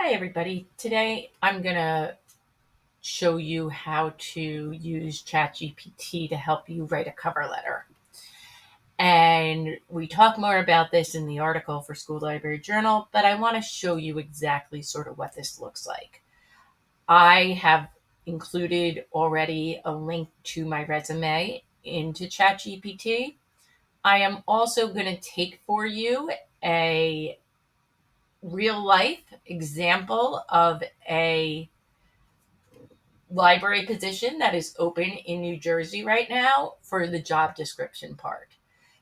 Hi, everybody. Today I'm going to show you how to use ChatGPT to help you write a cover letter. And we talk more about this in the article for School Library Journal, but I want to show you exactly sort of what this looks like. I have included already a link to my resume into ChatGPT. I am also going to take for you a real life example of a library position that is open in New Jersey right now for the job description part.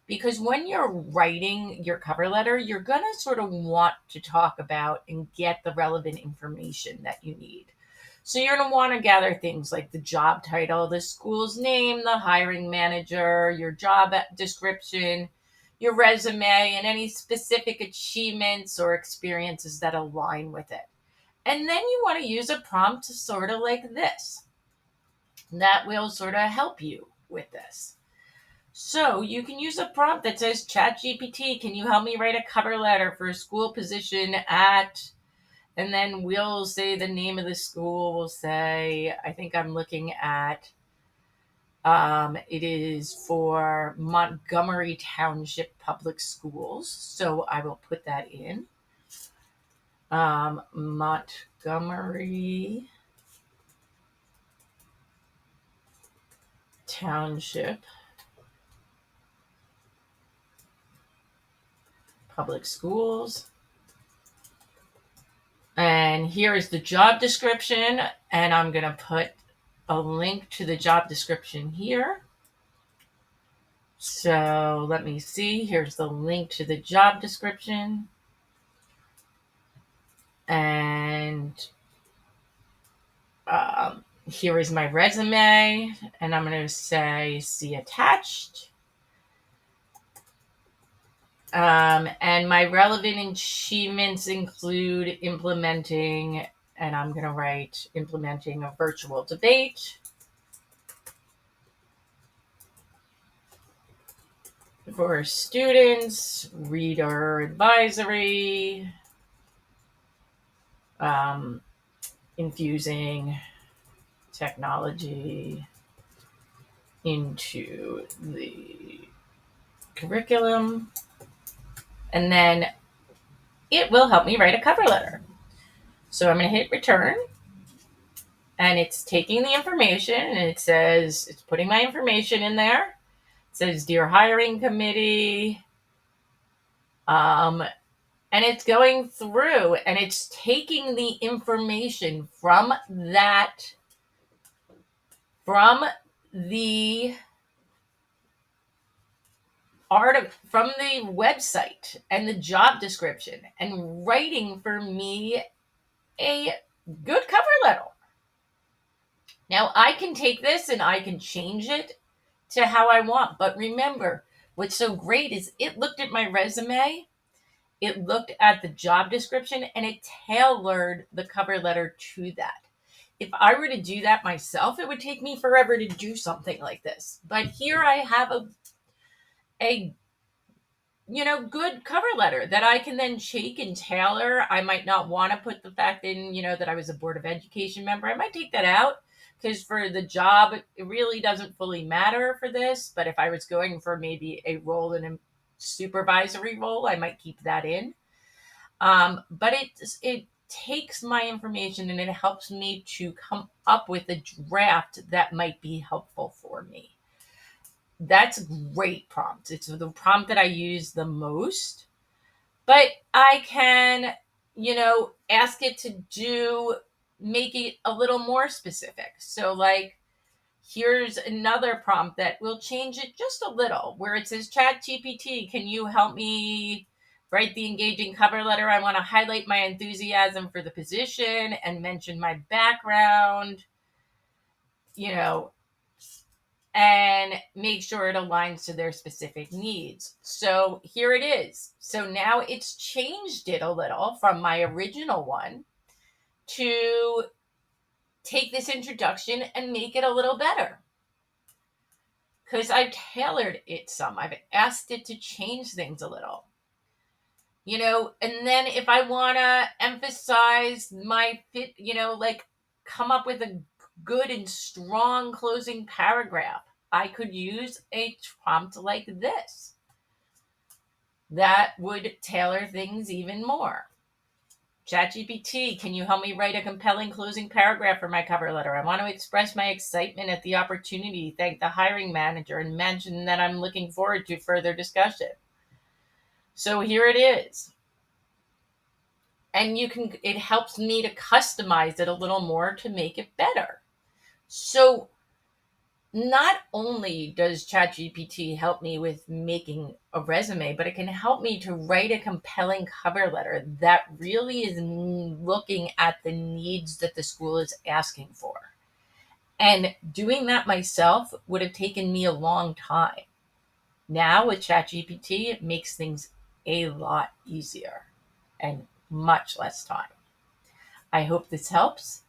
Because when you're writing your cover letter, you're going to sort of want to talk about and get the relevant information that you need. So you're going to want to gather things like the job title, the school's name, the hiring manager, your job description, your resume, and any specific achievements or experiences that align with it. And then you want to use a prompt sort of like this that will sort of help you with this. So you can use a prompt that says, ChatGPT, can you help me write a cover letter for a school position at, and then we'll say the name of the school. We'll say, I think I'm looking at, it is for Montgomery Township Public Schools. So I will put that in. Montgomery Township Public Schools. And here is the job description, and I'm going to put a link to the job description here. So let me see. Here's the link to the job description. And here is my resume, and I'm going to say see attached. And my relevant achievements include implementing, and I'm going to write implementing a virtual debate for students, reader advisory, infusing technology into the curriculum, and then it will help me write a cover letter. So I'm going to hit return, and it's taking the information, and it says it's putting my information in there. It says, dear hiring committee, and it's going through and it's taking the information from the from the website and the job description and writing for me a good cover letter. Now I can take this and I can change it to how I want. But remember, what's so great is it looked at my resume, it looked at the job description, and it tailored the cover letter to that. If I were to do that myself, it would take me forever to do something like this. But here I have a good cover letter that I can then shake and tailor. I might not want to put the fact in, that I was a Board of Education member. I might take that out because for the job, it really doesn't fully matter for this. But if I was going for maybe a role in a supervisory role, I might keep that in. But it takes my information and it helps me to come up with a draft that might be helpful for me. That's a great prompt. It's the prompt that I use the most. But I can, ask it to make it a little more specific. So like, here's another prompt that will change it just a little, where it says, ChatGPT, can you help me write the engaging cover letter? I want to highlight my enthusiasm for the position and mention my background, and make sure it aligns to their specific needs. So here it is. So now it's changed it a little from my original one to take this introduction and make it a little better. Because I've tailored it some. I've asked it to change things a little. And then if I want to emphasize my fit, like come up with a good and strong closing paragraph, I could use a prompt like this that would tailor things even more. ChatGPT, can you help me write a compelling closing paragraph for my cover letter? I want to express my excitement at the opportunity, thank the hiring manager, and mention that I'm looking forward to further discussion. So here it is. And it helps me to customize it a little more to make it better. So not only does ChatGPT help me with making a resume, but it can help me to write a compelling cover letter that really is looking at the needs that the school is asking for. And doing that myself would have taken me a long time. Now with ChatGPT, it makes things a lot easier and much less time. I hope this helps.